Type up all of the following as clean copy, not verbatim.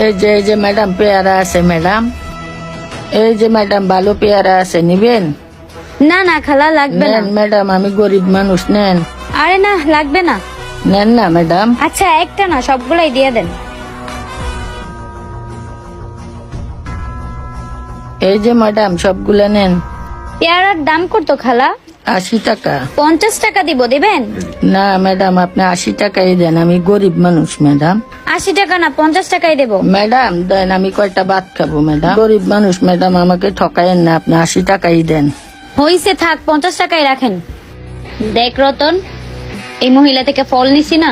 এই যে ম্যাডাম পেয়ারা আছে ম্যাডাম, এই যে ম্যাডাম ভালো পেয়ারা আছে, নিবেন? না না খালা, লাগবে না। নেন ম্যাডাম, আমি গরিব মানুষ, নেন। আরে না, লাগবে না। নেন না ম্যাডাম। আচ্ছা একটা না, সবগুলাই দিয়ে দেন। এই যে ম্যাডাম সবগুলা নেন। পেয়ারার দাম কত খালা? 80 টাকা। 50 টাকা দিব, দিবেন? না ম্যাডাম, আপনি 80 টাকাই দেন, আমি গরিব মানুষ ম্যাডাম। 80 টাকা না, 50 টাকাই দেবো। ম্যাডাম দেন, আমি কয়টা ভাত খাবো ম্যাডাম, গরিব মানুষ ম্যাডাম, আমাকে ঠকায়েন না, আপনি 80 টাকাই দেন। হইছে, থাক, 50 টাকাই রাখেন। দেখ রতন, এই মহিলা থেকে ফল নিছি না,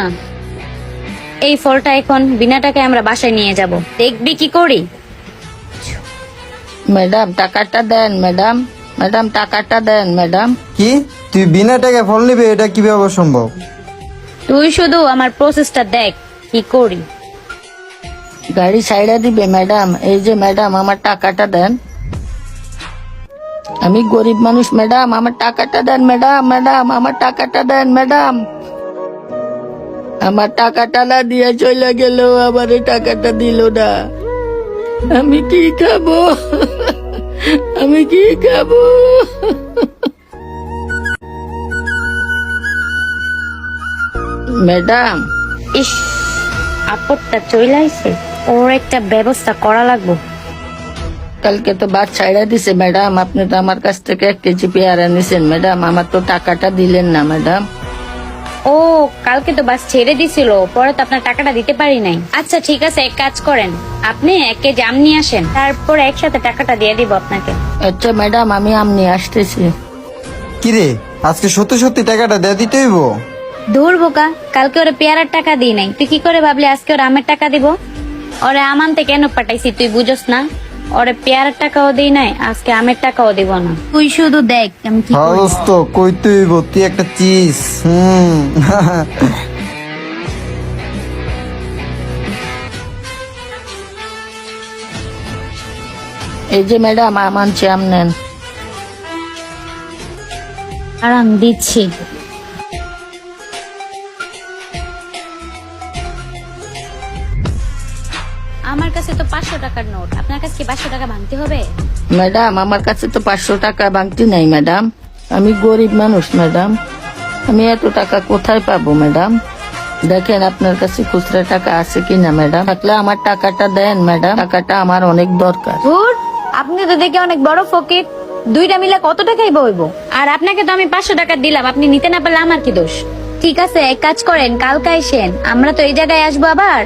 এই ফলটা এখন বিনা টাকায় আমরা বাসায় নিয়ে যাব, দেখবি কি করি। ম্যাডাম টাকাটা দেন ম্যাডাম, ম্যাডাম টাকাটা দেন ম্যাডাম। কি তুই বিনা টাকায় ফল নিবি? এটা কিভাবে সম্ভব? তুই শুধু আমার প্রসেসটা দেখ কি করি। গাড়ি ছাইড়া দিবে ম্যাডাম। এই যে ম্যাডাম, আমার টাকাটা দেন, আমি গরিব মানুষ ম্যাডাম, আমার টাকাটা দেন ম্যাডাম, ম্যাডাম আমার টাকাটা দেন ম্যাডাম। আমার টাকাটা না দিয়ে চলে গেল, আবার এই টাকাটা দিল না, আমি কি খাবো, আমি কি খাবো। ম্যাডাম, ইস, আপদটা চলে আইছে, ওর একটা ব্যবস্থা করা লাগবো। কালকে তো বাদ ছাইড়া দিছে ম্যাডাম, আপনি তো আমার কাছ থেকে 1 কেজি পেয়ারা নিছেন ম্যাডাম, আমার তো টাকাটা দিলেন না ম্যাডাম। ও, কালকে তো বাস ছেড়ে দিছিল, পরে তো আপনার টাকাটা দিতে পারি নাই। আচ্ছা ঠিক আছে, এক কাজ করেন, আপনি 1 কেজি আম নিয়ে আসেন, তারপর একসাথে টাকাটা দিয়ে দিব আপনাকে। আচ্ছা ম্যাডাম, আমি আম নিয়ে আসতেছি। কিরে, আজকে সত্যি সত্যি টাকাটা দিয়ে দিতে হইব? ধুর বোকা, কালকে ওরে পেয়ারার টাকা দিই নাই, তুই কি করে ভাবলি আজকে ওরে আমের টাকা দিব? ওরে আম আনতে কেন পাঠাইছি তুই বুঝস না? ওরে পেয়ারার টাকাও দিই নাই, আজকে আমের টাকাও দিব না। তুই শুধু দেখ আমি কি করি। দোস্ত কইতে হইব, তুই একটা চিজ। এই যে ম্যাডাম, আম আনছি, আম নেন। আরাম দিচ্ছি। আমার কাছে তো 500 টাকার নোট, আপনার কাছে কি 500 টাকা ভাঙতে হবে? ম্যাডাম আমার কাছে তো 500 টাকা ভাঙতি নাই ম্যাডাম, আমি গরিব মানুষ ম্যাডাম, আমি এত টাকা কোথায় পাবো ম্যাডাম? দেখেন আপনার কাছে খুচরা টাকা আছে কিনা ম্যাডাম, থাকলে আমার টাকাটা দেন ম্যাডাম, টাকাটা আমার অনেক দরকার। ধুর, আপনি তো দেখে অনেক বড় ফকির, দুইটা মিলে কত টাকাই বইব? আর আপনাকে তো আমি 500 টাকা দিলাম, আপনি নিতে না পারলে আমার কি দোষ? ঠিক আছে, এক কাজ করেন, কালকে আইসেন, আমরা তো এই জায়গায় আসবো আবার।